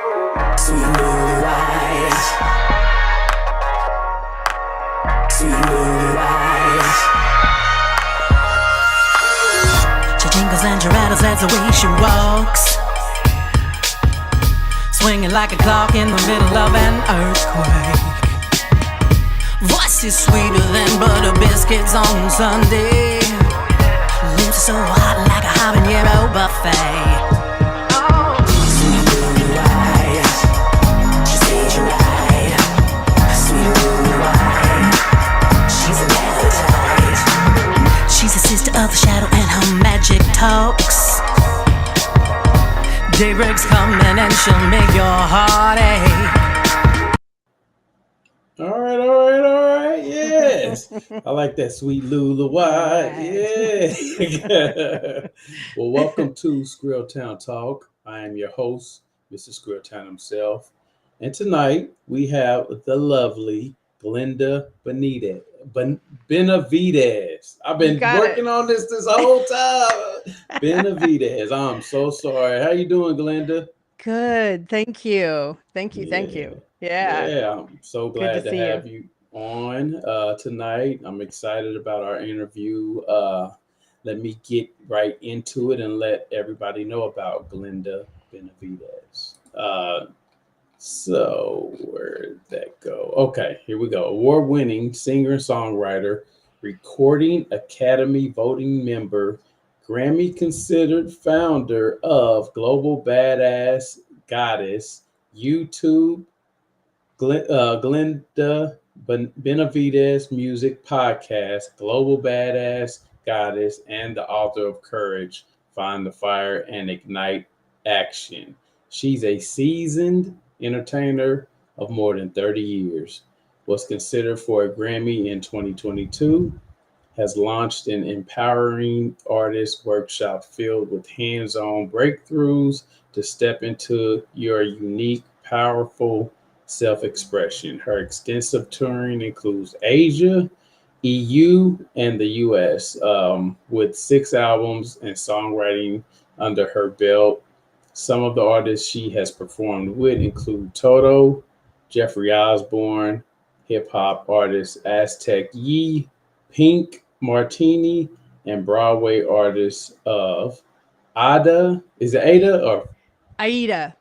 Sweet Lily White. Sweet Lily White. She jingles and she rattles, that's the way she walks, swinging like a clock in the middle of an earthquake. Voice is sweeter than butter biscuits on Sunday. Lips are so hot like a habanero buffet. Sweet Lily White, she said you're right. Sweet Lily White, she's an appetite. She's a sister of the shadow and her magic talks. Daybreak's coming and she'll make your heart ache. All right. Yes. I like that, Sweet Lula White. Yeah. Well, welcome to Skrilltown Talk. I am your host, Mr. Skrilltown himself. And tonight we have the lovely Glenda Benevides. I've been working on this whole time. Benevides. I'm so sorry. How you doing, Glenda? Good. Thank you. Thank you. Yeah. I'm so glad to have you on tonight. I'm excited about our interview. Let me get right into it and let everybody know about Glenda Benevides. So where did that go? Okay, here we go. Award-winning singer and songwriter, Recording Academy voting member, Grammy considered founder of Global Badass Goddess, YouTube, Glenda Benevides Music Podcast, Global Badass Goddess, and the author of Courage, Find the Fire and Ignite Action. She's a seasoned entertainer of more than 30 years, was considered for a Grammy in 2022, has launched an empowering artist workshop filled with hands-on breakthroughs to step into your unique, powerful self-expression. Her extensive touring includes Asia, EU, and the US, with 6 albums and songwriting under her belt. Some of the artists she has performed with include Toto, Jeffrey Osborne, hip-hop artist Aztec Yee, Pink Martini, and Broadway artists of Ada. Is it Ada or Aida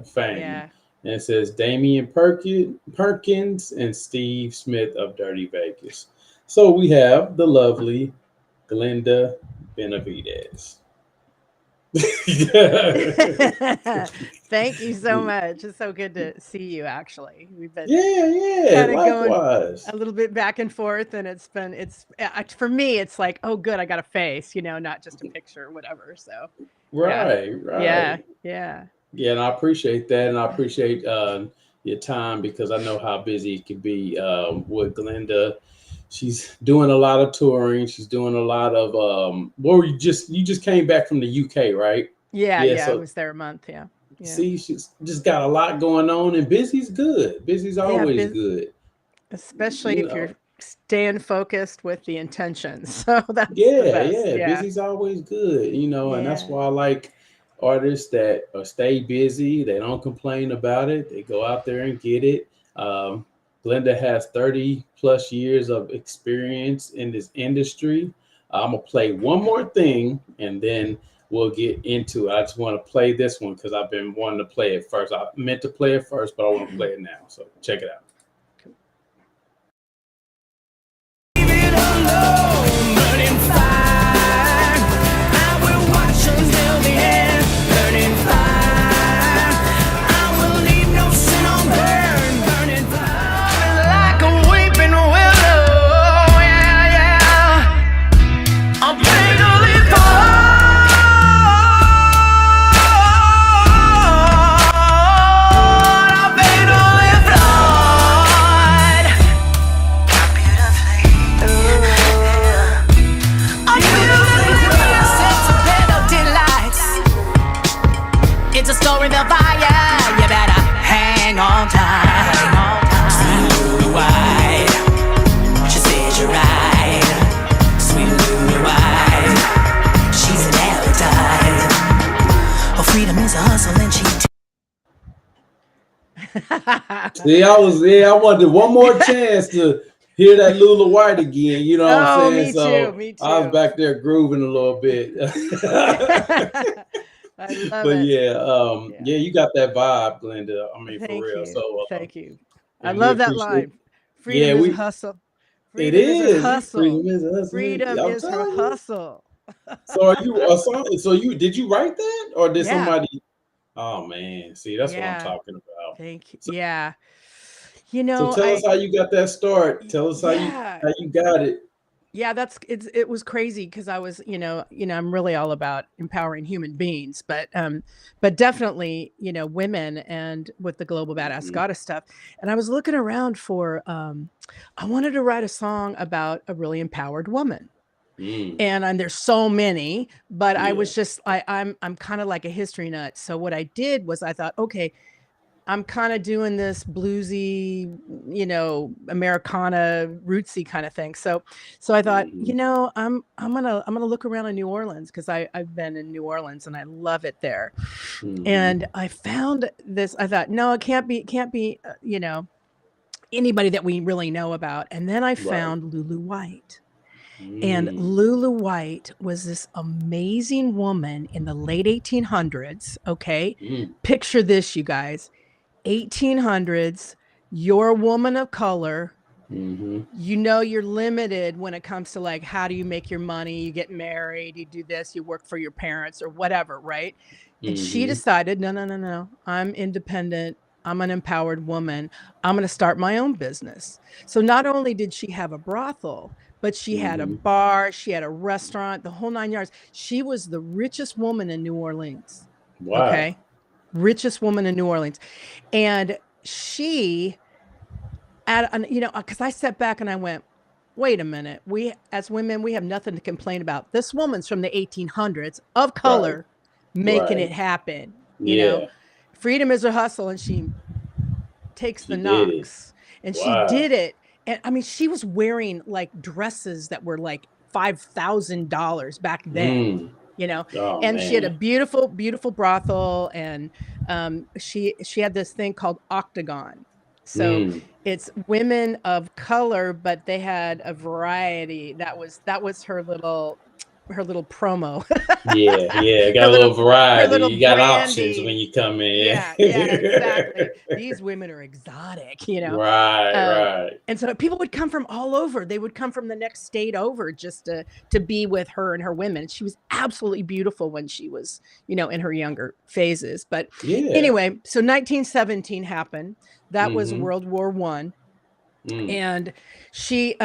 fame? Yeah. And it says Damian Perkins and Steve Smith of Dirty Vegas. So we have the lovely Glenda Benevides. Thank you so much. It's so good to see you. Actually, we've been kind of going a little bit back and forth, and it's for me. It's like, oh, good, I got a face, not just a picture or whatever. So right. Yeah. And I appreciate that, and I appreciate your time because I know how busy it can be with Glenda. She's doing a lot of touring. She's doing a lot of you just came back from the UK, right? Yeah. I was there a month. Yeah. See, she's just got a lot going on, and busy's good. Busy's always good, especially if you're staying focused with the intentions. So that's the best. Busy's always good, and that's why I like artists that stay busy. They don't complain about it. They go out there and get it. Glenda has 30 plus years of experience in this industry. I'm going to play one more thing and then we'll get into it. I just want to play this one because I've been wanting to play it first. I meant to play it first, but I want to play it now. So check it out. See, I wanted one more chance to hear that Lula White again. You know what I'm Oh, saying? me So too. Me I was too. back there grooving a little bit. I love But it. yeah, Yeah. yeah, you got that vibe, Glenda. I mean, for Thank real. you. So, Thank you. I and we love that appreciate. line. Yeah, Freedom is a hustle. it Freedom is a is. hustle. Freedom is us. Freedom I'm is her telling you. hustle. So are you a song? So did you write that or did Yeah. somebody? Oh man, see, that's what I'm Yeah. talking about. Thank you. So, Yeah. You so know, tell us how you got that start. Tell us yeah. how you got it. Yeah, it was crazy because I was, I'm really all about empowering human beings, but definitely, women and with the global badass Mhm. goddess stuff. And I was looking around for I wanted to write a song about a really empowered woman. Mm, And there's so many, but I yeah. was just I'm kind of like a history nut. So what I did was I thought, okay, I'm kind of doing this bluesy, Americana rootsy kind of thing. So I thought, Mhm. I'm gonna look around in New Orleans because I've been in New Orleans and I love it there. Mhm. And I found this. I thought, no, it can't be, anybody that we really know about. And then I Right. found Lulu White. And Mm, Lulu White was this amazing woman in the late 1800s. Okay. mm, Picture this, you guys. 1800s, you're a woman of color. mhm. You're limited when it comes to like, how do you make your money? You get married, you do this, you work for your parents or whatever, right? And she Mhm. decided, no, no, no, no. I'm independent. I'm an empowered woman. I'm going to start my own business. So not only did she have a brothel, but she had a Mhm. bar, she had a restaurant, the whole 9 yards. She was the richest woman in New Orleans. Wow. Okay. Richest woman in New Orleans. And she, because I stepped back and I went, wait a minute. We, as women, we have nothing to complain about. This woman's from the 1800s of Right. color making Right. it happen. Yeah. Freedom is a hustle. And she takes the She did it. knocks and she Wow. did it. And I mean, she was wearing like dresses that were like $5,000 back then, Mm. you know, Oh and she had a man. beautiful, beautiful brothel. And she had this thing called Octagon. So Mm. it's women of color, but they had a variety. That was her little promo. Yeah. Yeah. her Got a little little her variety. little You got options when branding. you come in. Yeah, yeah, exactly. These women are exotic. Right. Um, Right. and so people would come from all over. They would come from the next state over just to be with her and her women. She was absolutely beautiful when she was, in her younger phases. But Yeah. anyway, so 1917 happened. That was Mm-hmm. World War One, Mm. and she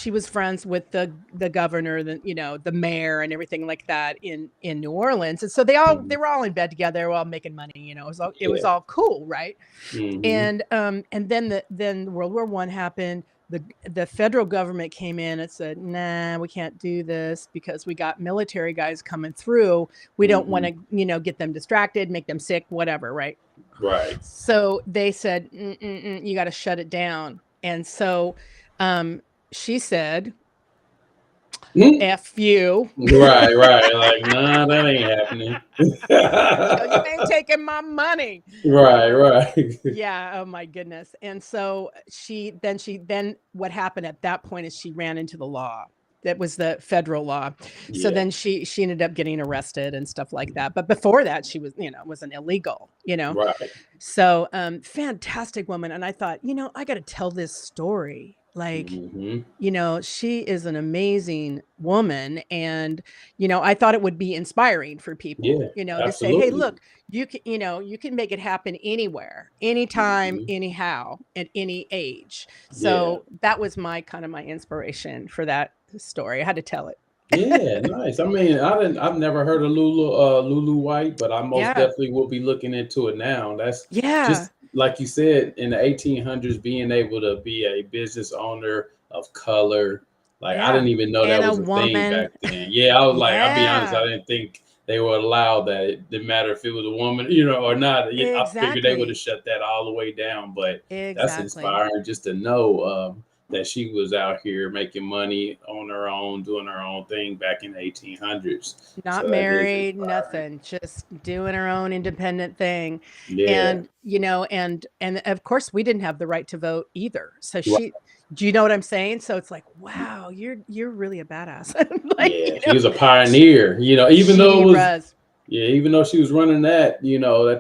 was friends with the governor, the mayor and everything like that in New Orleans. And so Mm-hmm. they were all in bed together, they were all making money. It was Yeah. all cool, right? Mm-hmm. And then World War One happened. The federal government came in and said, nah, we can't do this because we got military guys coming through. We don't want Mm-hmm. to, get them distracted, make them sick, whatever, right? Right. So they said, you got to shut it down. And so she said, Mm. F you. Right. Right. Like, nah, that ain't happening. She goes, you ain't taking my money. Right. Right. Yeah. Oh my goodness. And so then what happened at that point is she ran into the law. That was the federal law. So Yeah. then she ended up getting arrested and stuff like that. But before that, she was, wasn't illegal. Right. So, fantastic woman. And I thought, I got to tell this story. Like, Mm-hmm. she is an amazing woman. And, I thought it would be inspiring for people, Yeah. to say, hey, Absolutely. look, you can make it happen anywhere, anytime, Mm-hmm. anyhow, at any age. Yeah. So that was my inspiration for that story. I had to tell it. Yeah, nice. I mean, I've never heard of Lulu White, but I most Yeah. definitely will be looking into it now. That's Yeah. just like you said, in the 1800s, being able to be a business owner of color. Like I Yeah. didn't even know that And a was a thing woman. back then. Yeah, I was like, I'll be honest, I Yeah. didn't think they would allow that. It didn't matter if it was a woman, or not. I figured they would have Exactly. shut that all the way down. But that's Exactly. inspiring just to know. that she was out here making money on her own, doing her own thing back in the 1800s. Not So that is married, inspiring. nothing, just doing her own independent thing. Yeah. And, and of course we didn't have the right to vote either. So Right. do you know what I'm saying? So it's like, wow, you're really a badass. Like, Yeah. She was a pioneer, even though she it was, was. yeah, even though she was running that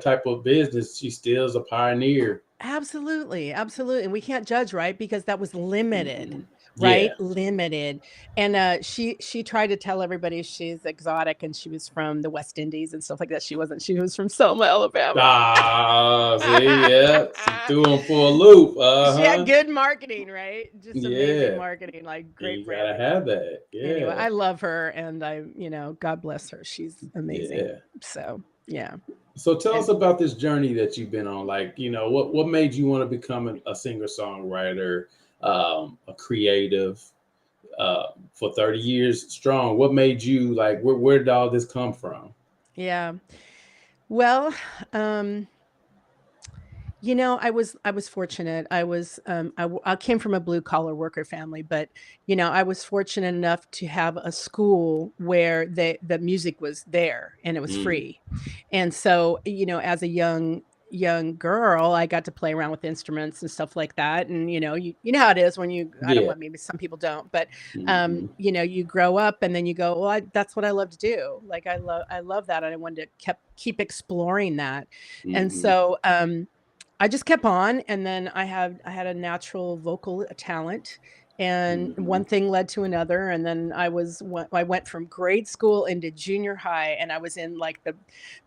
type of business, she still is a pioneer. Absolutely, absolutely, and we can't judge, right? Because that was limited, Mhm. right? Yeah. Limited, and she tried to tell everybody she's exotic and she was from the West Indies and stuff like that. She wasn't. She was from Selma, Alabama. Ah, see, yeah. She threw him for a loop. She had Uh-huh. good marketing, right? Just amazing Yeah. marketing, like great You gotta branding. have that. Anyway, Yeah. I love her, and God bless her. She's amazing. Yeah. So yeah, So tell and us about this journey that you've been on. Like, what made you want to become a singer-songwriter, a creative, for 30 years strong? What made you like, where did all this come from? yeah. Well, um, I was fortunate. I came from a blue collar worker family, but I was fortunate enough to have a school where the music was there and it was Mm, free. And so, as a young girl, I got to play around with instruments and stuff like that. And you know how it is when I don't yeah. want, maybe some people don't, but Hmm. you grow up and then you go, well, that's what I love to do. Like I love that, and I wanted to keep exploring that. And Hmm. so I just kept on, and then I had a natural vocal talent, and Hmm. one thing led to another, and then I went from grade school into junior high, and I was in like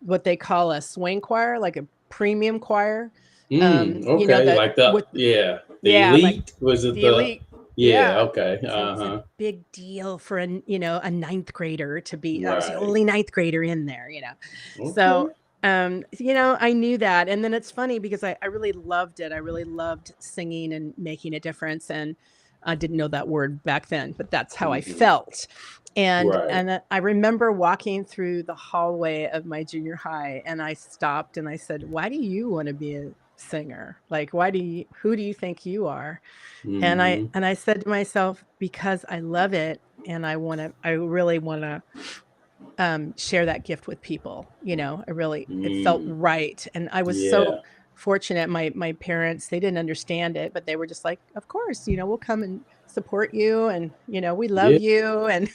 what they call a swing choir, like a premium choir. Okay. That Like the, with yeah. The yeah, like elite, was it the the, elite. yeah. Yeah. Okay. So it was a Uh-huh. big deal for a ninth grader to be. I was the Right. only ninth grader in there. So, Okay. I knew that. And then it's funny because I really loved it. I really loved singing and making a difference. And I didn't know that word back then, but that's how I Hmm. felt. And Right. and I remember walking through the hallway of my junior high, and I stopped and I said, "Why do you want to be a singer? Like, who do you think you are?" And I Hmm. and I said to myself, because I love it, and I really want to share that gift with people. It felt Mm. right. And I was Yeah. so fortunate. My parents, they didn't understand it, but they were just like, of course, we'll come and support you, and we love Yeah. you. And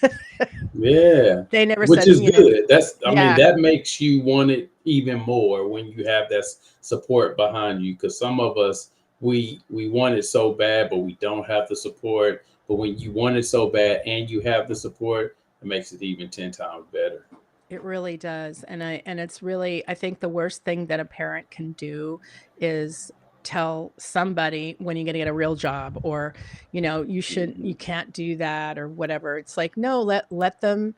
Yeah, they never which said, is good. I mean, yeah, that makes you want it even more when you have that support behind you. Because some of us, we want it so bad, but we don't have the support. But when you want it so bad and you have the support, it makes it even 10 times better. it really does. And it's really, I think the worst thing that a parent can do is tell somebody when you're going to get a real job, or you Hmm. can't do that, or whatever. It's like, no, let them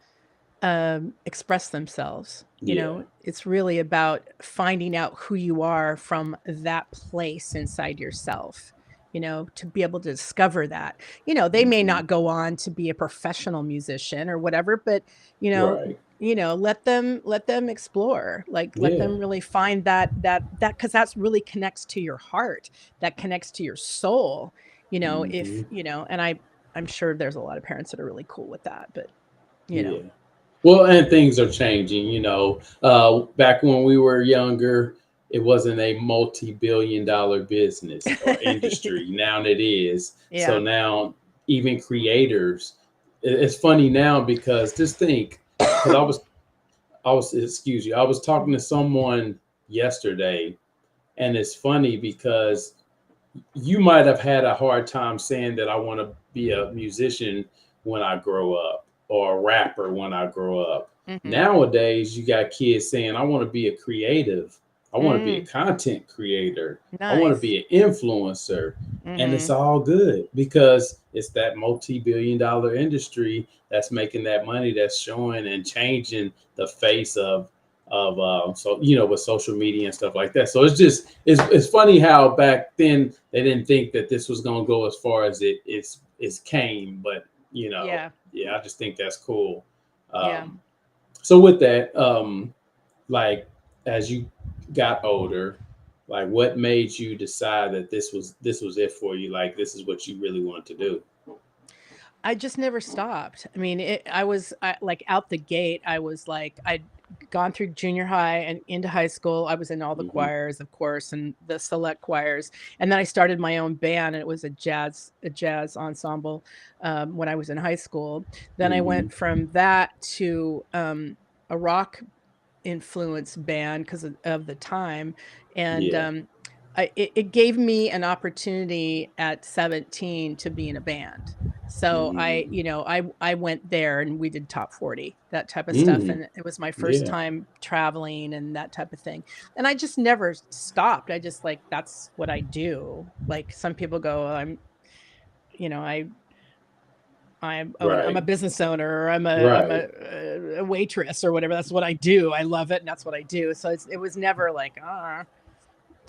express themselves. Yeah. It's really about finding out who you are from that place inside yourself, to be able to discover that. They may Hmm. not go on to be a professional musician or whatever, but you know, Right. let them explore, like let Yeah. them really find that, because that's really connects to your heart, that connects to your soul. Hmm. If and I'm sure there's a lot of parents that are really cool with that, but you know Yeah. Well, and things are changing. Back when we were younger, it wasn't a multi-billion-dollar business or industry. Now it is. So Yeah. now even creators, it's funny now because just think, because excuse you, I was talking to someone yesterday, and it's funny because you might have had a hard time saying that I want to be a musician when I grow up, or a rapper when I grow up. Mhm. Nowadays, you got kids saying, I want to be a creative. I want to be a Mm, content creator. I want to nice. be an influencer. And it's Mhm. all good because it's that multi-billion-dollar industry that's making that money, that's showing and changing the face of so with social media and stuff like that. So it's funny how back then they didn't think that this was going to go as far as it's came, but Yeah. yeah, I just think that's cool. Yeah. um so with that, like, as you got older, Like, what made you decide that this was it for you? Like, this is what you really want to do. I just never stopped. I mean, like out the gate, I was like, I'd gone through junior high and into high school. I was in all the Hmm. choirs, of course, and the select choirs. And then I started my own band, and it was a jazz ensemble when I was in high school. Then I Hmm. went from that to a rock influence band because of the time, and Yeah. it gave me an opportunity at 17 to be in a band. So Hmm. I went there and we did top 40, that type of stuff, Hmm. and it was my first Yeah. time traveling and that type of thing. And I just never stopped. I just like that's what I do. Like some people go, you know, I'm a Right. business owner, or Right. a waitress or whatever. That's what I do. I love it, and that's what I do. So it was never like,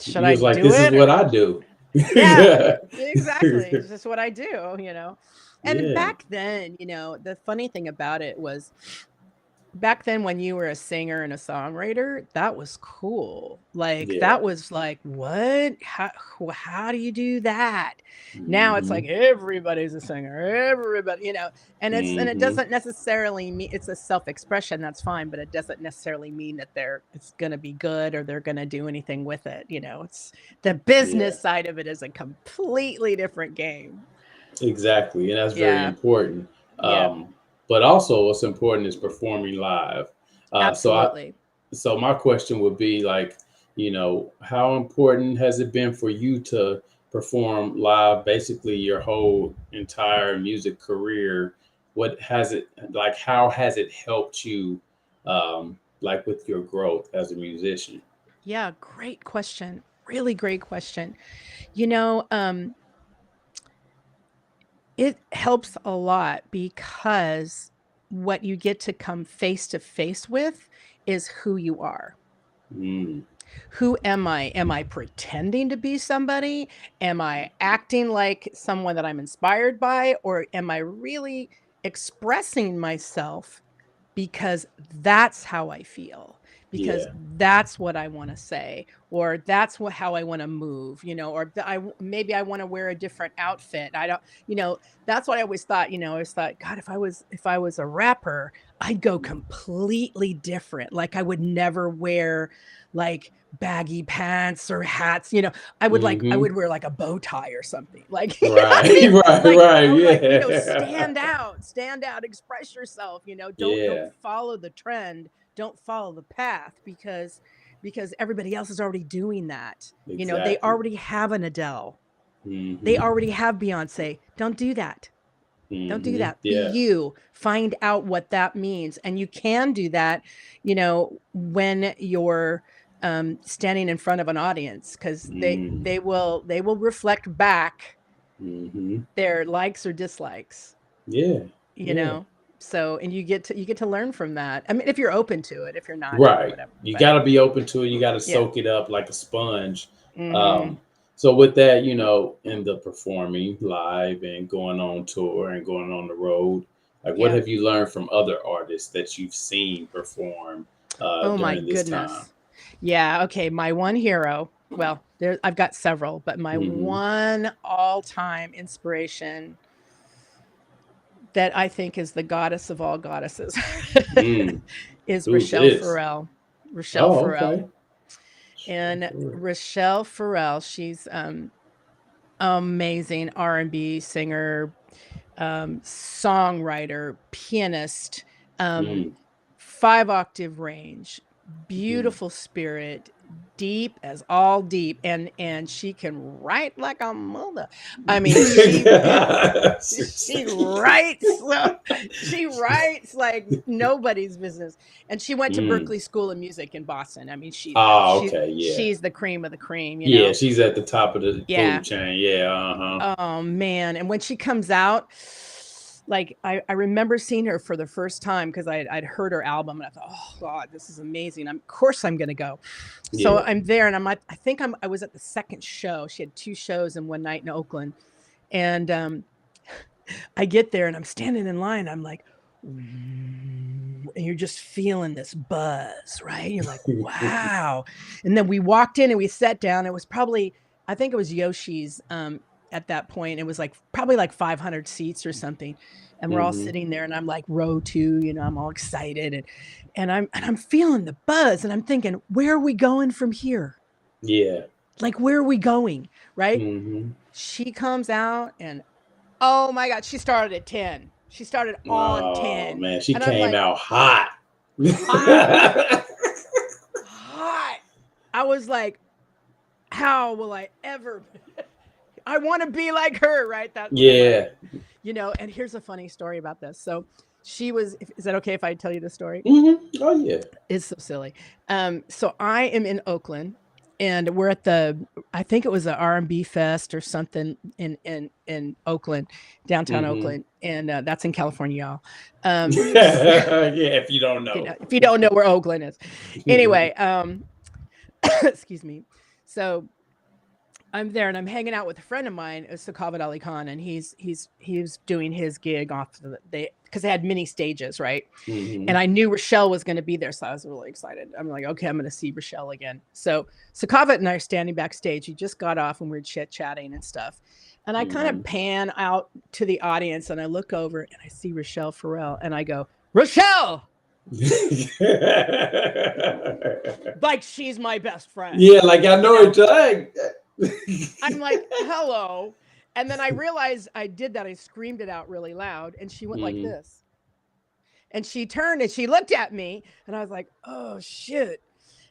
should You I was like, do this is it what or I do. yeah, exactly. It's just what I do, you know. And Yeah. back then, the funny thing about it was back then when you were a singer and a songwriter, that was cool. Like Yeah. that was like, what? How do you do that? Now it's Hmm. like everybody's a singer, everybody, and it Hmm. doesn't necessarily mean it's a self-expression, that's fine, but it doesn't necessarily mean that it's gonna be good or they're gonna do anything with it. It's the Yeah. business side of it is a completely different game. Exactly, and that's very Yeah. important. Yeah. But also, what's important is performing live. Uh, so I, Absolutely. so my question would be like, how important has it been for you to perform live, basically your whole entire music career? What has it like? How has it helped you, like with your growth as a musician? Yeah, great question. Really great question. You know, um, it helps a lot because what you get to come face to face with is who you are. Mm, Who am I? Am I pretending to be somebody? Am I acting like someone that I'm inspired by? Or am I really expressing myself because that's how I feel, because yeah. that's what I want to say, or that's how I want to move, or maybe I want to wear a different outfit. I don't, that's what I always thought. I always thought, God, if I was a rapper, I'd go completely different. Like I would never wear like baggy pants or hats. I Hmm. would wear like a bow tie or something. Like, I Right. mean, Right. like Right. I would like, Yeah. stand out, express yourself, don't Yeah. follow the trend, don't follow the path because everybody else is already doing that. They Exactly. already have an Adele. They Hmm. already have Beyonce. Don't do that. Don't do Hmm. that. Be Yeah. you. Find out what that means. And you can do that, when you're standing in front of an audience because they Mm. they will they will reflect back Hmm. their likes or dislikes, Yeah. you Yeah. know? So, and you get to learn from that. I mean, if you're open to it, if you're not, Right. whatever. You But got to be open to it. You got to yeah. soak it up like a sponge. Mhm. Um, so with that, in the performing live and going on tour and going on the road, like what Yeah. have you learned from other artists that you've seen perform Oh my during this time? goodness. Yeah, okay, my one hero, well, I've got several, but my Hmm. one all-time inspiration that I think is the goddess of all goddesses Mm. is Who's Rochelle this? Farrell. Rochelle Oh, Farrell. okay. And Rochelle Farrell, she's amazing R&B singer, songwriter, pianist, um, Mm. 5 octave range, Mm. beautiful spirit, deep as all deep, and she can write like a mother. I mean, she writes she writes like nobody's business. And she went to Mm. Berkeley School of Music in Boston. I mean, Oh, okay, yeah. she's the cream of the cream, Yeah, she's at the top of the food Yeah. chain. Yeah, uh-huh. Oh man, and when she comes out, like I remember seeing her for the first time because I'd heard her album and I thought, oh God, this is amazing. Of course I'm gonna go. So Yeah. I'm there and I'm like, I was at the second show. She had 2 shows in one night in Oakland. And I get there and I'm standing in line. I'm like, and you're just feeling this buzz, right? You're like, wow. And then we walked in and we sat down. It was probably, I think it was Yoshi's at that point. It was like probably like 500 seats or something. And we're all sitting there and I'm like row 2, you know, I'm all excited and I'm feeling the buzz and I'm thinking, where are we going from here? Yeah. Like, where are we going? Right? Mm-hmm. She comes out and oh my God, she started at 10. She started on 10. Oh man, she and came out hot. Hot. I was like, how will I ever? I want to be like her, right? That yeah. You know, and here's a funny story about this. So she was, is that okay if I tell you the story? Mm-hmm. Oh yeah. It's so silly. So I am in Oakland and we're at I think it was an R&B fest or something in Oakland, downtown Oakland. And that's in California, y'all. Yeah, if you don't know. If you don't know where Oakland is. Anyway, excuse me. So I'm there and I'm hanging out with a friend of mine, Sakavat Ali Khan, and he's doing his gig off because they had mini stages, right? And I knew Rochelle was going to be there, so I was really excited. I'm like, okay, I'm going to see Rochelle again. So Sakavat and I are standing backstage. He just got off and we were chit-chatting and stuff. And I kind of pan out to the audience and I look over and I see Rochelle Farrell and I go, Rochelle! Like she's my best friend. Yeah, like I know it. I'm like, hello. And then I realized I did that. I screamed it out really loud and she went like this. And she turned and she looked at me and I was like, oh shit.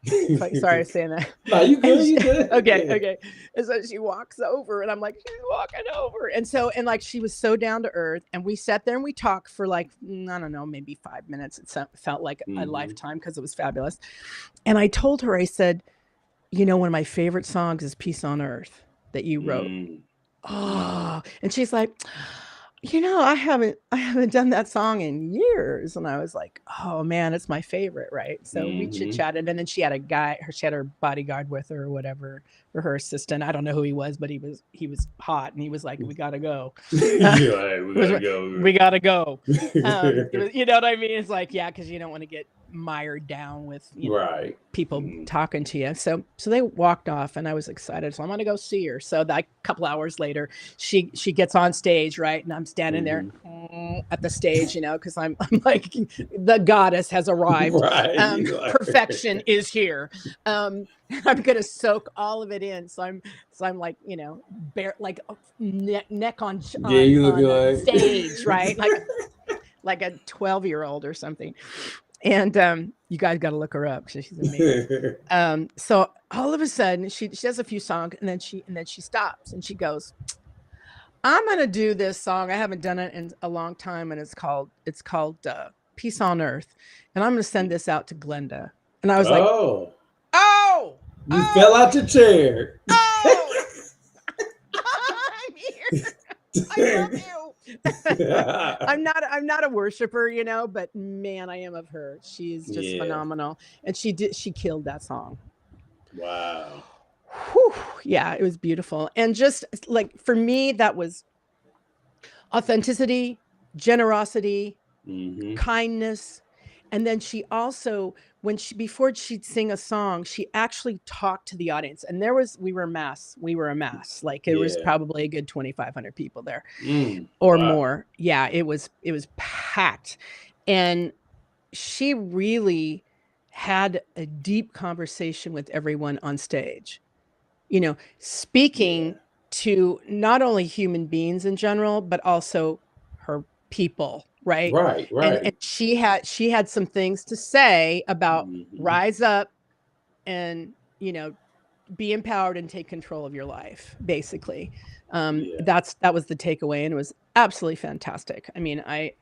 Sorry, I'm saying that. No, you good, you good. Okay, yeah. Okay. And so she walks over and I'm like, she's walking over. And so, and like, she was so down to earth and we sat there and we talked for like, I don't know, maybe 5 minutes. It felt like a lifetime because it was fabulous. And I told her, I said, you know, one of my favorite songs is Peace on Earth that you wrote. Oh, and she's like, you know, I haven't done that song in years. And I was like, oh man, it's my favorite. Right. So we chit chatted and then she had she had her bodyguard with her or whatever, or her assistant. I don't know who he was, but he was hot and he was like, we gotta go. We gotta go. You know what I mean? It's like, yeah, because you don't want to get mired down with people talking to you. So they walked off and I was excited. So I'm gonna go see her. So a couple hours later, she gets on stage, right? And I'm standing there at the stage, you know, because I'm like, the goddess has arrived. Right. Perfection is here. I'm gonna soak all of it in. So I'm like, you know, bare like neck on you look like stage, right? Like a 12-year-old or something. And you guys got to look her up because she's amazing. So all of a sudden she does a few songs and then she stops and she goes, I'm gonna do this song. I haven't done it in a long time, and it's called Peace on Earth, and I'm gonna send this out to Glenda. And I was like, you fell out your chair. Oh, I'm here. I love you. I'm not a worshiper, you know, but man, I am of her. She's just phenomenal. And she killed that song. Wow. Whew. Yeah, it was beautiful. And just like for me, that was authenticity, generosity, kindness. And then she also, before she'd sing a song, she actually talked to the audience. And we were a mass. Like it was probably a good 2,500 people there or more. Yeah, it was packed. And she really had a deep conversation with everyone on stage, you know, speaking to not only human beings in general, but also her people. Right. And she had some things to say about rise up and, you know, be empowered and take control of your life, basically. That was the takeaway. And it was absolutely fantastic. I mean, I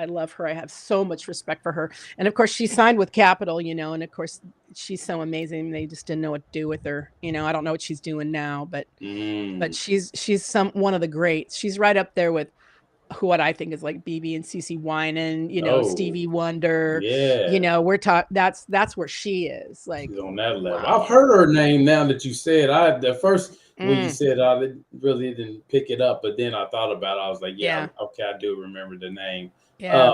love her. I have so much respect for her. And of course she signed with Capitol, you know, and of course she's so amazing. They just didn't know what to do with her. You know, I don't know what she's doing now, but she's one of the greats. She's right up there with what I think is like BB and CeCe Winans, you know, Stevie Wonder. You know, that's where she is. Like, she's on that level. Wow. I've heard her name now that you said. The first when you said I really didn't pick it up, but then I thought about it. I was like, okay, I do remember the name. Yeah.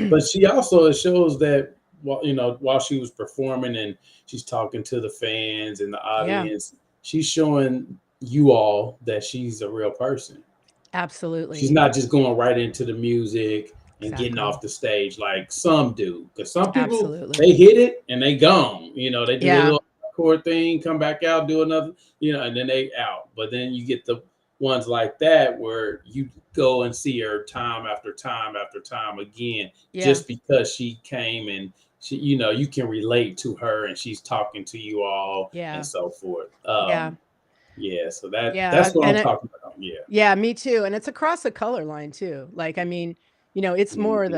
But she also, it shows that while she was performing and she's talking to the fans and the Yeah. audience, she's showing you all that she's a real person. She's Absolutely. not just going right into the music and getting Exactly. off the stage like some do. Because some people, Absolutely. they hit it and they gone. They do their Yeah. little chord thing, come back out, do another, and then they out. But then you get the ones like that where you go and see her time after time after time again, Yeah. just because she came and she, you can relate to her and she's talking to you all and Yeah. so forth. Yeah. Yeah, so Yeah. that's what I'm And talking about. Yeah. yeah, me too. And it's across the color line too. Like, I mean, Mhm. it's more of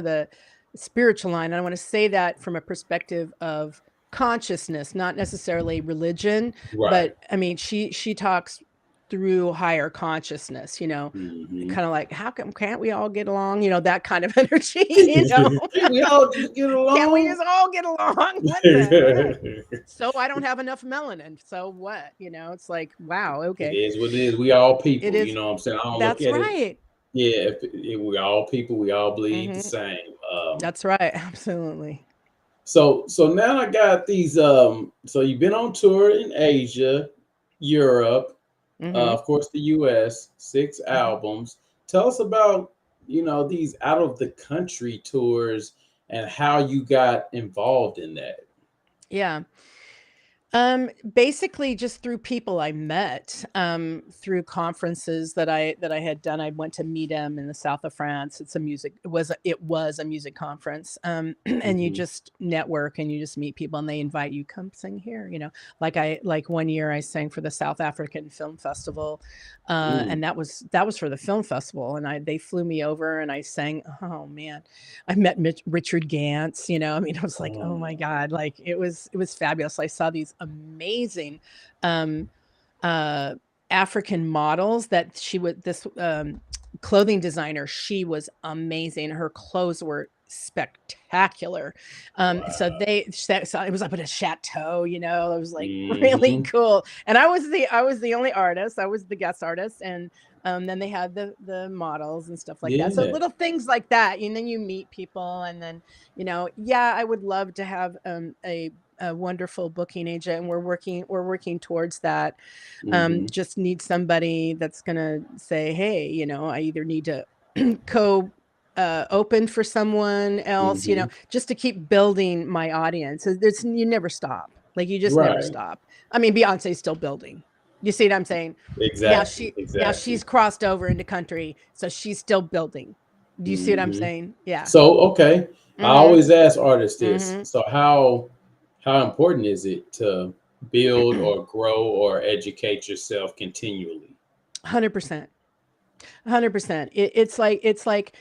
the spiritual line. I want to say that from a perspective of consciousness, not necessarily religion, Right. but I mean, she talks through higher consciousness, Hmm. kind of like, how come can't we all get along? That kind of energy. Can we all just get Can't we along? just all get along? What the heck? It So I don't have enough melanin. So what? It's like, wow, okay. is what it is. We all It people. You is. know what I'm saying? I don't look That's at it. right. Yeah, if we all people, we all bleed the Hmm. same. That's right. Absolutely. So now I got these. So you've been on tour in Asia, Europe, Hmm. of course, the U.S. 6 Hmm. albums. Tell us about these out of the country tours and how you got involved in that. Yeah. Basically just through people I met, through conferences that I had done. I went to meet them in the south of France. It was a music conference. And you Hmm. just network and you just meet people and they invite you, come sing here. Like one year I sang for the South African Film Festival. Mm. And that was for the film festival. And they flew me over and I sang, oh man, I met Richard Gantz, I mean, I was like, oh my Oh. God, like it was fabulous. I saw these amazing um uh African models that she would this clothing designer, she was amazing. Her clothes were spectacular. Wow. So it was up at a chateau, it was like really Hmm. cool. And I was the only artist. I was the guest artist. And then they had the models and stuff like that. So Yeah. little things like that. And then you meet people and then, yeah, I would love to have a wonderful booking agent, and we're working towards that. Hmm. Just need somebody that's gonna say, hey, I either need to co open for someone else, Hmm. just to keep building my audience. You never stop. Like you just never Right. stop. I mean, Beyonce's still building. You see what I'm saying? Now Exactly. now Exactly. she's crossed over into country, so she's still building. Do you see what I'm Hmm. saying? Yeah. So okay, I Mm-hmm. always ask artists this. Mm-hmm. So how important is it to build or grow or educate yourself continually? 100%. 100%. It's like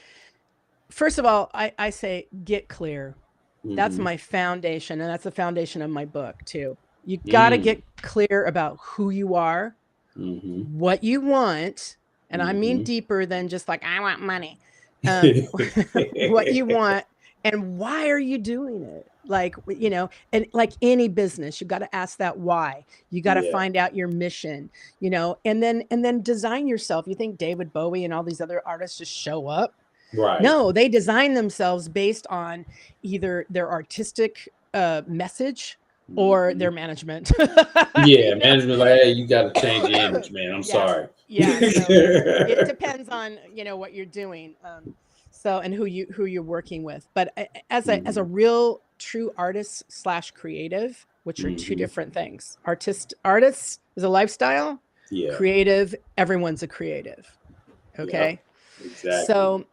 first of all, I say get clear. That's Hmm. my foundation, and that's the foundation of my book too. You got to Mm. get clear about who you are, Hmm. what you want, and I mean Hmm. deeper than just like I want money. Um, what you want and why are you doing it? Like, and like any business, you got to ask that why. You got to Yeah. find out your mission, and then design yourself. You think David Bowie and all these other artists just show up? Right. No, they design themselves based on either their artistic message or Hmm. their management. Yeah. You know? Management like, hey, you got to change your image, man. I'm Yeah. sorry. Yeah. So it depends on, what you're doing. So and who you're working with. But as a Hmm. real true artist slash creative, which are two Hmm. different things. Artists is a lifestyle, Yeah. creative, everyone's a creative. Yep. Okay. Exactly. So,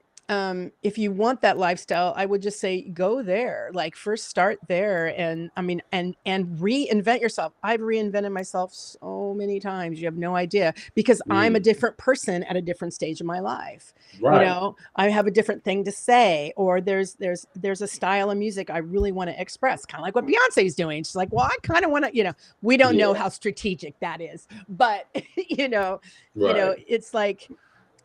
if you want that lifestyle, I would just say go there. Like first start there, and I mean, and reinvent yourself. I've reinvented myself so many times. You have no idea because I'm a Mm. different person at a different stage of my life. Right. I have a different thing to say, or there's a style of music I really want to express, kind of like what Beyonce's doing. She's like, well, I kind of want to, we don't know Yeah. how strategic that is, but Right. it's like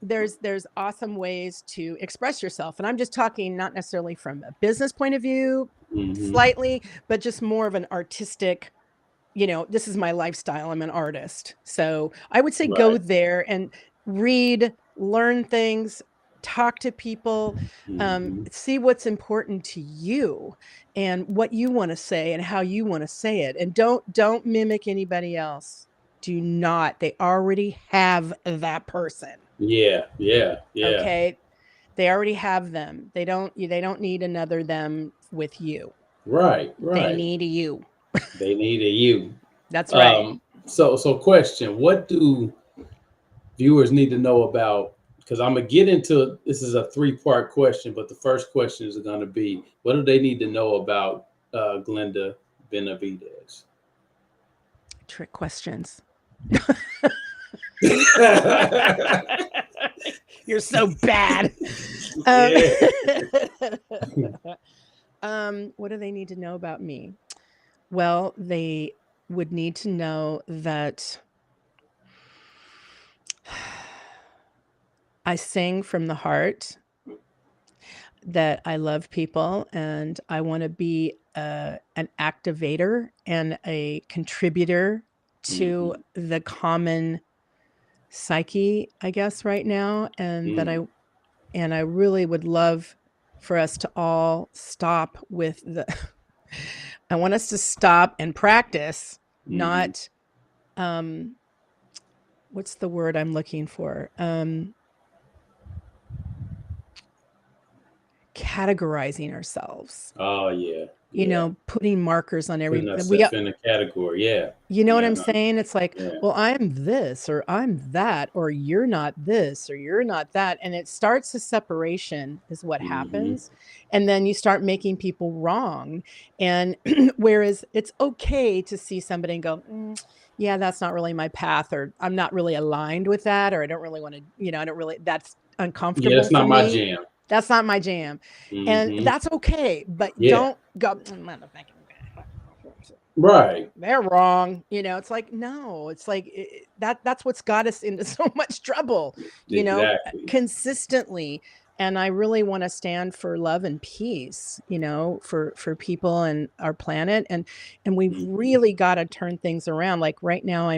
there's awesome ways to express yourself, and I'm just talking not necessarily from a business point of view Hmm. slightly, but just more of an artistic, this is my lifestyle, I'm an artist. So I would say go Right. there and read, learn things, talk to people, see what's important to you and what you want to say and how you want to say it. And don't mimic anybody else. Do not. They already have that person. Yeah. Okay. They already have them. They don't need another them with you. Right. They need a you. They need a you. That's right. So question, what do viewers need to know about, because I'm gonna get into, this is a 3-part question, but the first question is going to be, what do they need to know about Glenda Benevides? Trick questions. You're so bad. What do they need to know about me? Well, they would need to know that I sing from the heart, that I love people, and I want to be an activator and a contributor to the common psyche, I guess, right now. And that I really would love for us to all stop with I want us to stop and practice, not, what's the word I'm looking for? Categorizing ourselves. Oh yeah. You know, putting markers on everything. We got in a category. Yeah. You know what I'm saying? It's like, well, I'm this or I'm that, or you're not this or you're not that. And it starts a separation is what happens. And then you start making people wrong. And whereas it's okay to see somebody and go, yeah, that's not really my path, or I'm not really aligned with that, or I don't really want to, I don't really, that's uncomfortable. Yeah, that's not my jam. That's not my jam. And that's okay. But don't go, right. They're wrong. It's like, no, it's like that's what's got us into so much trouble, consistently. And I really want to stand for love and peace, for people and our planet. And we've really got to turn things around. Like right now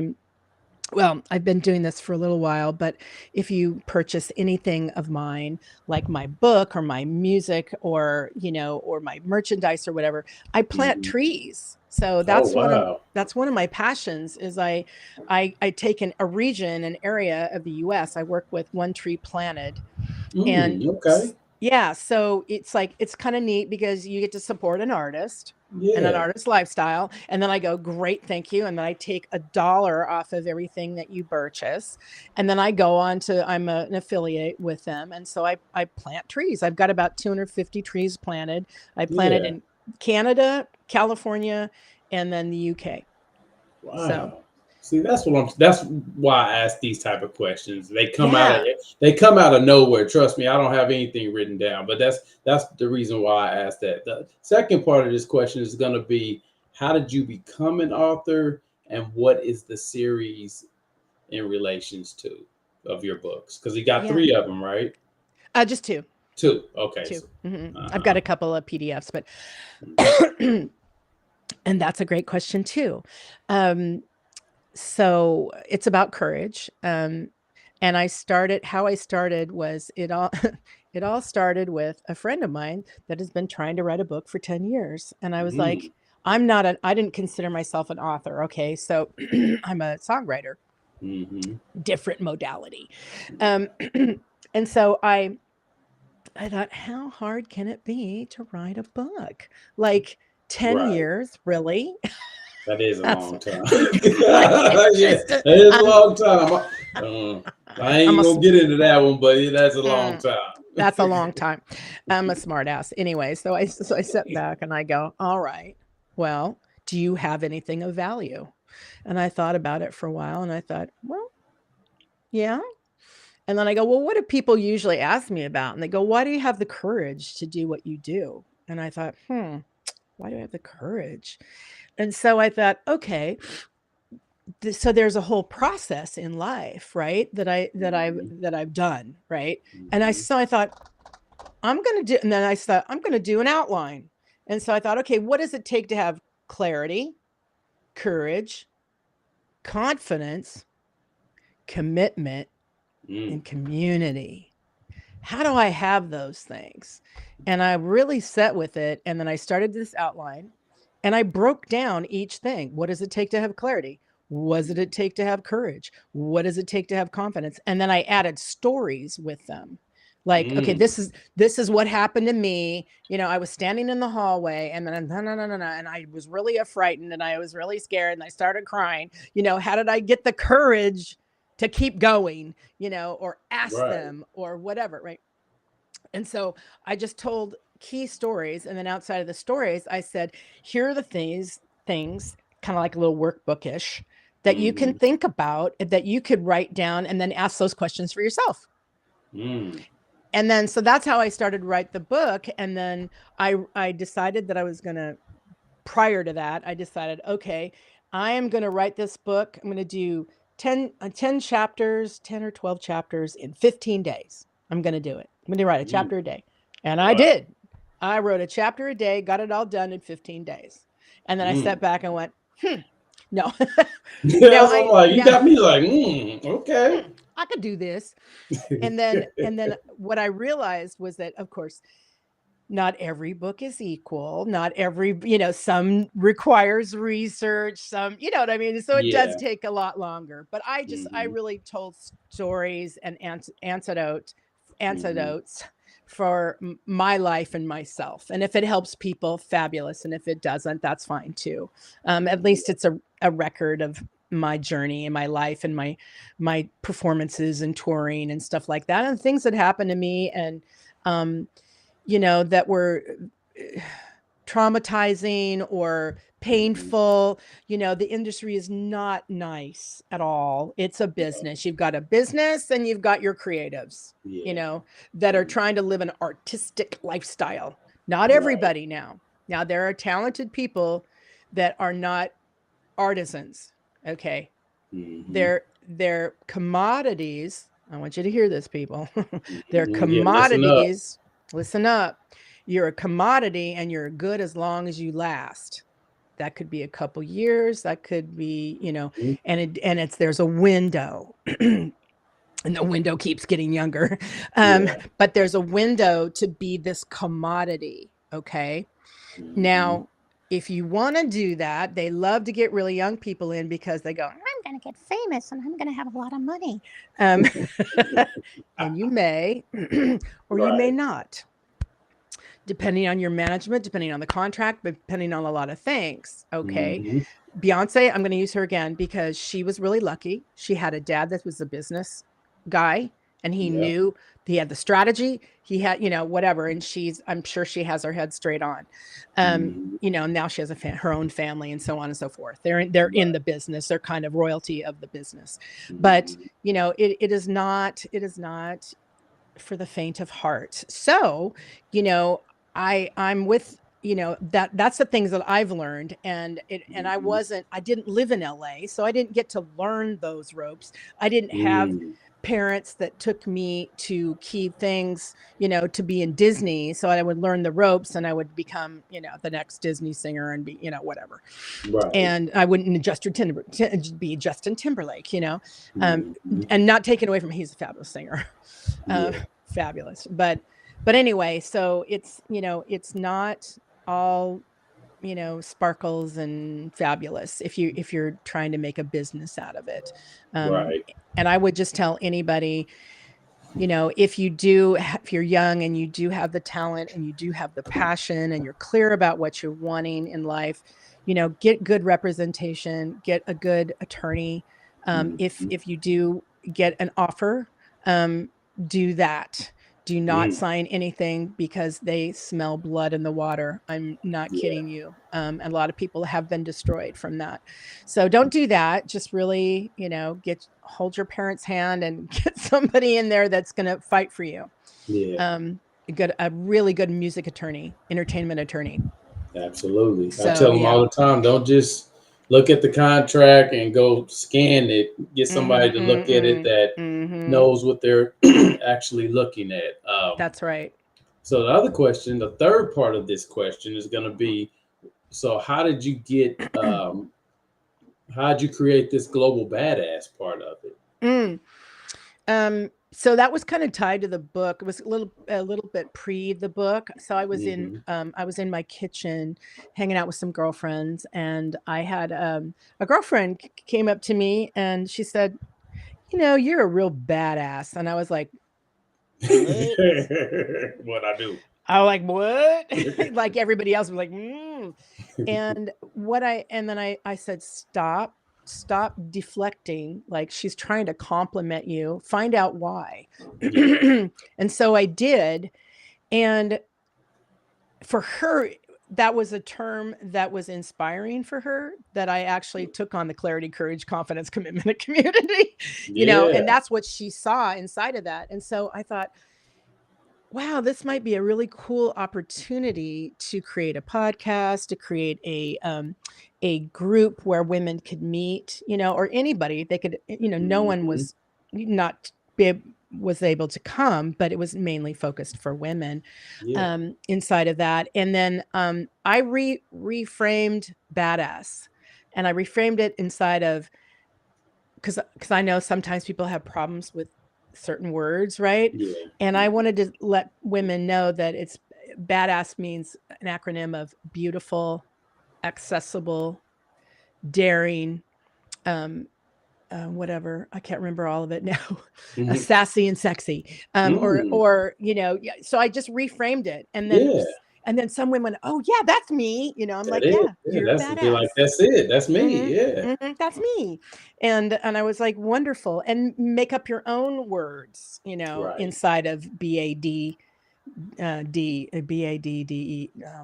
I've been doing this for a little while, but if you purchase anything of mine, like my book or my music or, or my merchandise or whatever, I plant trees. So that's one of my passions is I take a region, an area of the US. I work with One Tree Planted. And yeah, so it's like, it's kind of neat because you get to support an artist and an artist's lifestyle. And then I go, great, thank you. And then I take $1 off of everything that you purchase. And then I go on to, I'm an affiliate with them. And so I plant trees. I've got about 250 trees planted. I planted in Canada, California, and then the UK. Wow. So. See, that's why I ask these type of questions. They come out of nowhere. Trust me, I don't have anything written down, but that's the reason why I asked that. The second part of this question is going to be, how did you become an author, and what is the series in relations to of your books? Because you got 3 of them, right? Just 2. 2. Okay. 2. I've got a couple of PDFs, but and that's a great question too. So it's about courage. And how I started was it all started with a friend of mine that has been trying to write a book for 10 years. And I was like, I didn't consider myself an author. Okay. So I'm a songwriter, different modality. And so I thought, how hard can it be to write a book? Like 10 years, really? That is a long time. That is a long time. I ain't gonna get into that one, but that's a long time. That's a long time. I'm a smart ass. Anyway, so I sit back and I go, all right, well, do you have anything of value? And I thought about it for a while and I thought, well, yeah. And then I go, well, what do people usually ask me about? And they go, why do you have the courage to do what you do? And I thought, why do I have the courage? And so I thought, okay, so there's a whole process in life, right? That I've done, right? And I thought, I'm going to do an outline. And so I thought, okay, what does it take to have clarity, courage, confidence, commitment, and community? how do I have those things? And I really sat with it. And then I started this outline and I broke down each thing. What does it take to have clarity? What does it take to have courage? What does it take to have confidence? And then I added stories with them. Like, okay, Mm, this is what happened to me. You know, I was standing in the hallway and then and I was really frightened and I was really scared and I started crying. You know, how did I get the courage to keep going, you know, or ask right. them or whatever, right? And so I just told key stories. And then outside of the stories, I said, here are the things kind of like a little workbookish that you can Mm-hmm. think about, that you could write down and then ask those questions for yourself. Mm, And then, so that's how I started to write the book. And then I decided that I was going to, prior to that, I decided, okay, I am going to write this book. I'm going to do 10 chapters, 10 or 12 chapters in 15 days. I'm going to do it. I'm going to write a mm, chapter a day. And I wow. did. I wrote a chapter a day, got it all done in 15 days. And then I Mm. sat back and went, no, now Yes, I'm like, you now, got me like, okay. I could do this. And then what I realized was that, of course, not every book is equal. Not every, you know, some requires research, some, you know what I mean? So it does Yeah. take a lot longer. But I Mm-hmm. really told stories and Mm-hmm. antidotes for my life and myself. And if it helps people, fabulous. And if it doesn't, that's fine too. At least it's a record of my journey and my life and my performances and touring and stuff like that, and things that happened to me. And um you know, that were traumatizing or Mm-hmm. painful. You know, the industry is not nice at all. It's a business. You've got a business and you've got your creatives, you Yeah. know, that are Mm, trying to live an artistic lifestyle. Not right. everybody now. Now, there are talented people that are not artisans. Okay. Mm-hmm. They're commodities. I want you to hear this, people. They're Mm-hmm. Yeah, listen up. commodities. Listen up. You're a commodity and you're good as long as you last. That could be a couple years. That could be, you know, Mhm. and it's there's a window. And the window keeps getting younger. Yeah. But there's a window to be this commodity. Okay. Mm-hmm. Now, if you want to do that, they love to get really young people in because they go, I'm going to get famous and I'm going to have a lot of money. Um, and you may, or you may Right. not, depending on your management, depending on the contract, depending on a lot of things. Okay. Mm-hmm. Beyonce, I'm going to use her again because she was really lucky. She had a dad that was a business guy and he Yeah. knew he had the strategy. He had, you know, whatever. And I'm sure she has her head straight on. Mm-hmm. You know, now she has her own family and so on and so forth. They're in Right. the business. They're kind of royalty of the business. But, Mm-hmm. you know, it is not for the faint of heart. So, you know, I'm with, you know, that's the things that I've learned. And Mm-hmm. I didn't live in LA, so I didn't get to learn those ropes. I didn't have Mm, parents that took me to key things, you know, to be in Disney. So I would learn the ropes and I would become, you know, the next Disney singer and be, you know, whatever. right. And I wouldn't be Justin Timberlake, you know, um, Mm-hmm. and not taken away from he's a fabulous singer. uh, Yeah. Fabulous. But anyway, so it's, you know, it's not all, you know, sparkles and fabulous if you're trying to make a business out of it. Um, Right. and I would just tell anybody, you know, if you're young and you do have the talent and you do have the passion and you're clear about what you're wanting in life, you know, get good representation, get a good attorney. Mm-hmm. If you do get an offer, um, do that. Do not Mm, sign anything because they smell blood in the water. I'm not yeah. kidding you. And a lot of people have been destroyed from that. So don't do that. Just really, you know, hold your parents' hand and get somebody in there that's going to fight for you. Yeah. Um, a really good music attorney, entertainment attorney. Absolutely. I So tell them yeah. all the time, don't just look at the contract and go scan it. Get somebody to look at it Mm-hmm, that mm-hmm. knows what they're actually looking at. That's right. So the other question, the third part of this question is going to be, so how did you create this global badass part of it? Mm. So that was kind of tied to the book. It was a little bit pre the book. So Mm-hmm. I was in my kitchen hanging out with some girlfriends, and I had a girlfriend came up to me and she said, "You know, you're a real badass." And I was like, "What?" What I do. I was like, "What?" Like everybody else was like, mm. And then I said, stop deflecting. Like she's trying to compliment you. Find out why. Yeah. And so I did. And for her, that was a term that was inspiring for her, that I actually took on: the clarity, courage, confidence, commitment, and community, and Yeah. that's what she saw inside of that. And so I thought, wow, this might be a really cool opportunity to create a podcast, to create a group where women could meet, or anybody they could, no one Mm-hmm. was not be, was able to come, but it was mainly focused for women Yeah. inside of that. And then I reframed badass, and I reframed it inside of, because I know sometimes people have problems with certain words, right? Yeah. And I Mm-hmm. wanted to let women know that it's badass means an acronym of beautiful, accessible, daring, um, whatever. I can't remember all of it now. Mm-hmm. Sassy and sexy, Mm. or yeah. So I just reframed it, Yeah. and then some women, oh yeah, that's me. I'm That like, is. yeah, Yeah. you're That's be like, badass. that's it. That's me. Mhm, Yeah. that's me. And I was like, wonderful. And make up your own words, Right. inside of BADDE. Oh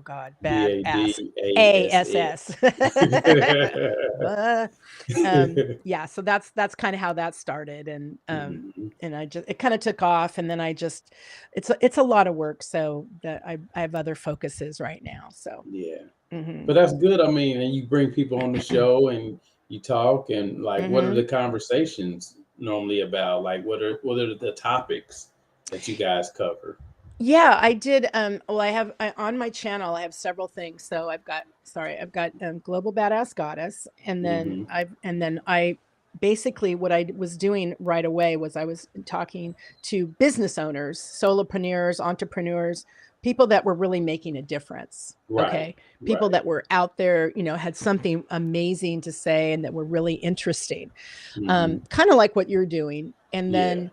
God, bad ass. BADASS. ASS. What? Yeah, so that's kind of how that started. Mhm. And it kind of took off, and then it's a lot of work, so that I have other focuses right now. So Yeah. mhm. But that's good. I mean, and you bring people on the show and you talk, and like, what are Mhm. the conversations normally about? Like, what are the topics that you guys cover? Yeah, I did. Well, on my channel, I have several things. So I've got Global Badass Goddess, and Hmm. then I basically, what I was doing right away was I was talking to business owners, solopreneurs, entrepreneurs, people that were really making a difference. Right. Okay, people Right. that were out there, had something amazing to say and that were really interesting, Hmm. kind of like what you're doing, and Yeah. then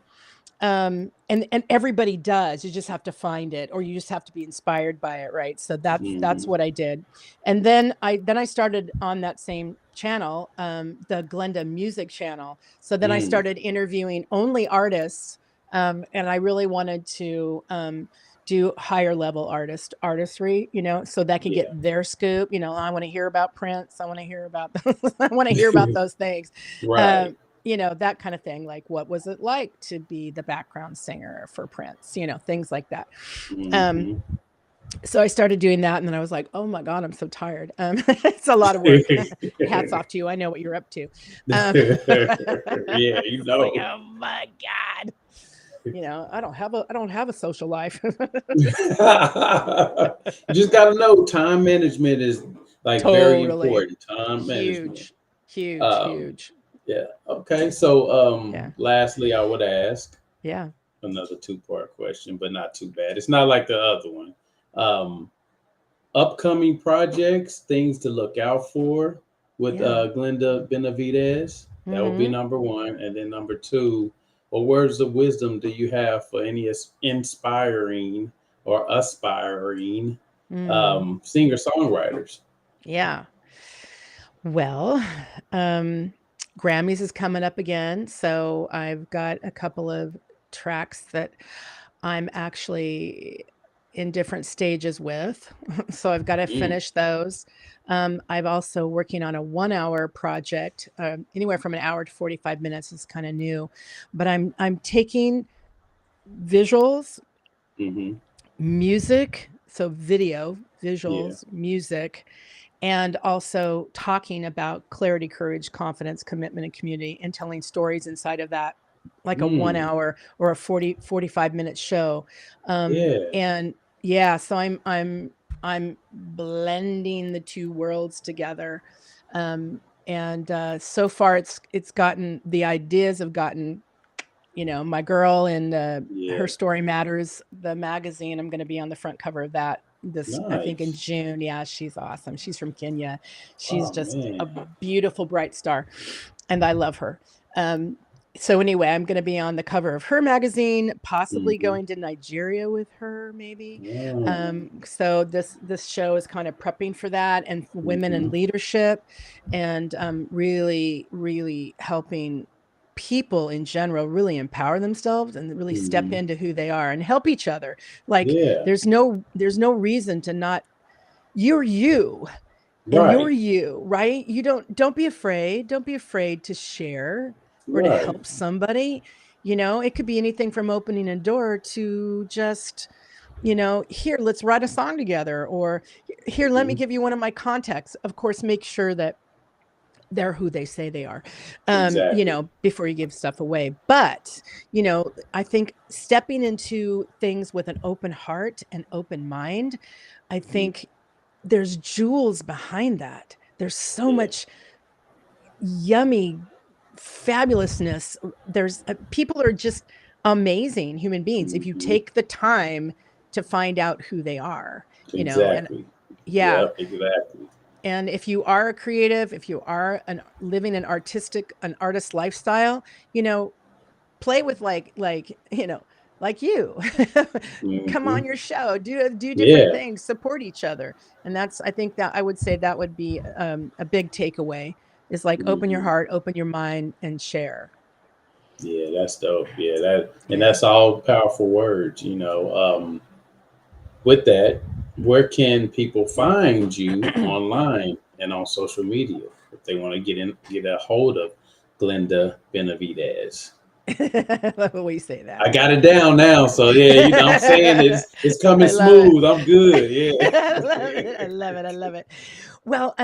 and everybody does. You just have to find it, or you just have to be inspired by it, right? So that's Hmm. what I did. And then I started on that same channel, the Glenda Music channel. So then I Mm. started interviewing only artists, and I really wanted to do higher level artistry, so that could Yeah. get their scoop. I want to hear about Prince. I want to hear about I want to hear about those things. Right. um, that kind of thing. Like, what was it like to be the background singer for Prince? Things like that. Um, Hmm. so I started doing that, and then I was like, oh my God, I'm so tired. It's a lot of work. Hats off to you. I know what you're up to. Um, Yeah, you it's like, know. oh my God. I don't have a social life. You just got to know time management is like very Totally. important. Time management. Huge, huge, Um, huge. yeah. Okay. So, Yeah. lastly, I would ask Yeah. another two-part question, but not too bad. It's not like the other one. Um, Upcoming projects, things to look out for with Yeah. Glenda Benevides. That would be Hmm. number one, and then number two, what words of wisdom do you have for any inspiring or aspiring Mm. singer songwriters? Yeah. Well, um, Grammys is coming up again, so I've got a couple of tracks that I'm actually in different stages with. So I've got to Mm, finish those. I've also working on a 1 hour project, anywhere from an hour to 45 minutes is kind of new, but I'm taking visuals, hmm. music, so video, Yeah. visuals, music, and also talking about clarity, courage, confidence, commitment, and community, and telling stories inside of that, like a one Mm, hour or a 45-minute show. yeah. And yeah, so I'm blending the two worlds together. And so far, the ideas have gotten my girl and Yeah. Her Story Matters, the magazine. I'm going to be on the front cover of that I think in Nice. June. Yeah, she's awesome. She's from Kenya. She's Oh just a man. beautiful, bright star, and I love her. Um, so anyway, I'm going to be on the cover of her magazine, possibly Hmm. going to Nigeria with her, maybe. Mm. So this show is kind of prepping for that, and for women in Hmm. leadership, and really, really helping people in general really empower themselves and really step Hmm. into who they are and help each other. Like Yeah. there's no reason to not. You're you, and you're Right. you, right? You don't be afraid. Don't be afraid to share or to Right. help somebody. It could be anything from opening a door to just, here, let's write a song together, or here, let me Mhm. give you one of my contacts. Of course, make sure that they're who they say they are, Exactly. before you give stuff away. But, I think stepping into things with an open heart and open mind, I Mhm. think there's jewels behind that. There's so Yeah. much yummy fabulousness. There's people are just amazing human beings if you Hmm. take the time to find out who they are, and Exactly. yeah. Yep. Exactly. And if you are a creative, if you are living an artist lifestyle, you know, play with like you. Come Hmm. on your show, do different Yeah. things, support each other. And I think that I would say that would be a big takeaway, is like open your Hmm. heart, open your mind, and share. Yeah. That's dope. Yeah. That and Yeah. that's all powerful words. With that, where can people find you online and on social media if they want to get a hold of Glenda Benevides? I love the way you say that. I got it down now, so yeah, I'm saying it's coming I love it. smooth. I'm good. I love Yeah. it. I love it. I love it. Well,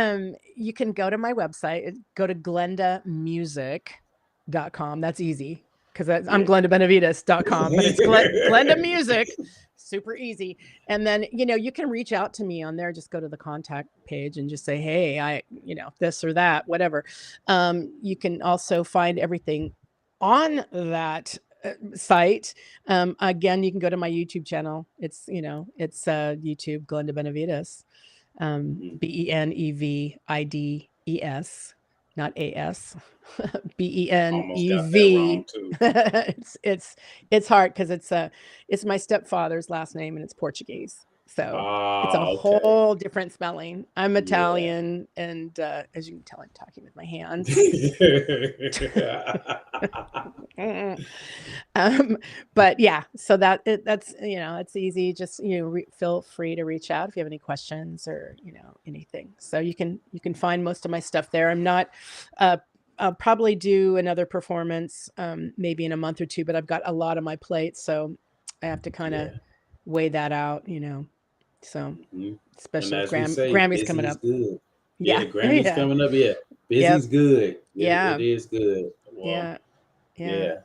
you can go to my website, go to glendamusic.com. That's easy because I'm Yeah. glendabenevides.com, but it's Glenda Music. Super easy. And then, you can reach out to me on there. Just go to the contact page and just say, hey, this or that, whatever. You can also find everything on that site. Again, you can go to my YouTube channel. It's YouTube, Glenda Benevides, Mhm. Benevides, not AS, Almost got that wrong Benev. too. It's hard because it's my stepfather's last name and it's Portuguese, so it's a Ah, okay. whole different spelling. I'm Yeah. Italian, and as you can tell, I'm talking with my hands. Mm. But yeah, so that's it's easy. Just feel free to reach out if you have any questions or anything. So you can find most of my stuff there. I'm not. I'll probably do another performance maybe in a month or two, but I've got a lot on my plate, so I have to kind of Yeah. weigh that out. So Mhm. And especially with as we say, Grammys coming busy is up. good. Yeah, Yeah, Grammy's yeah, coming up. Yeah, yep, busy's good. It yeah, is good. Well, yeah, yeah. yeah.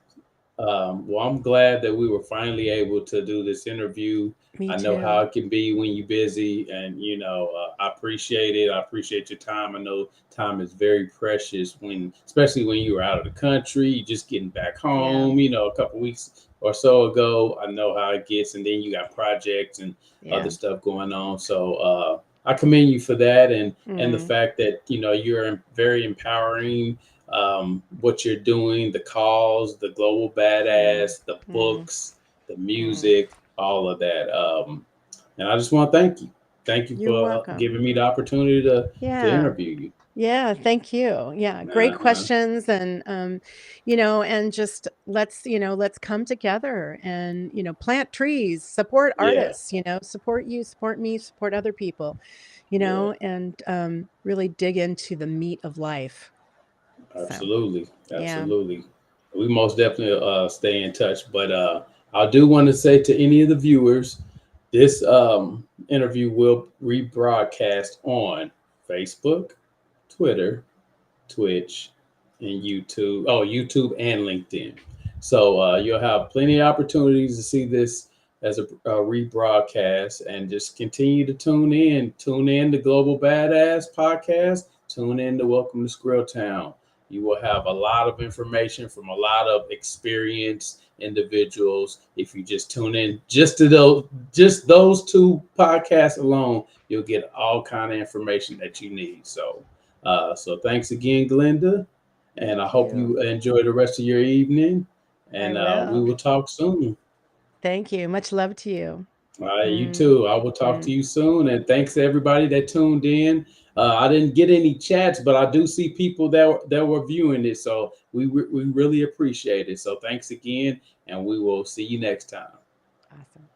Well, I'm glad that we were finally able to do this interview. Me I know how too. it can be when you're busy, and I appreciate it. I appreciate your time. I know time is very precious especially when you were out of the country, you just getting back Yeah, home. A couple weeks or so ago. I know how it gets, and then you got projects and other yeah. stuff going on. So I commend you for that, and the Mm, fact that you're very empowering, what you're doing, the cause, the global mm, badass, the mm, books, the mm. music, all of that. And I just want to thank you. Thank you You're for welcome. giving me the opportunity to Yeah. interview you. Yeah, thank you. Yeah, great Uh-huh. questions, and and just let's come together and plant trees, support Yeah, artists, support you, support me, support other people, yeah, and really dig into the meat of life. So, absolutely, yeah. absolutely. We most definitely stay in touch. But I do want to say to any of the viewers, this interview will rebroadcast on Facebook, Twitter, Twitch, and YouTube. Oh, YouTube and LinkedIn. So you'll have plenty of opportunities to see this as a rebroadcast, and just continue to tune in. Tune in to Global Badass Podcast. Tune in to Welcome to Skrill Town. You will have a lot of information from a lot of experienced individuals. If you just tune in just those two podcasts alone, you'll get all kind of information that you need. So thanks again, Glenda, and I Thank hope you. you enjoy the rest of your evening. I And we will. will talk soon. Thank you. Much love to you. All right, you Mm, too. I will talk to mm. you soon. And thanks to everybody that tuned in. I didn't get any chats, but I do see people that were viewing it. So we really appreciate it. So thanks again, and we will see you next time. Awesome.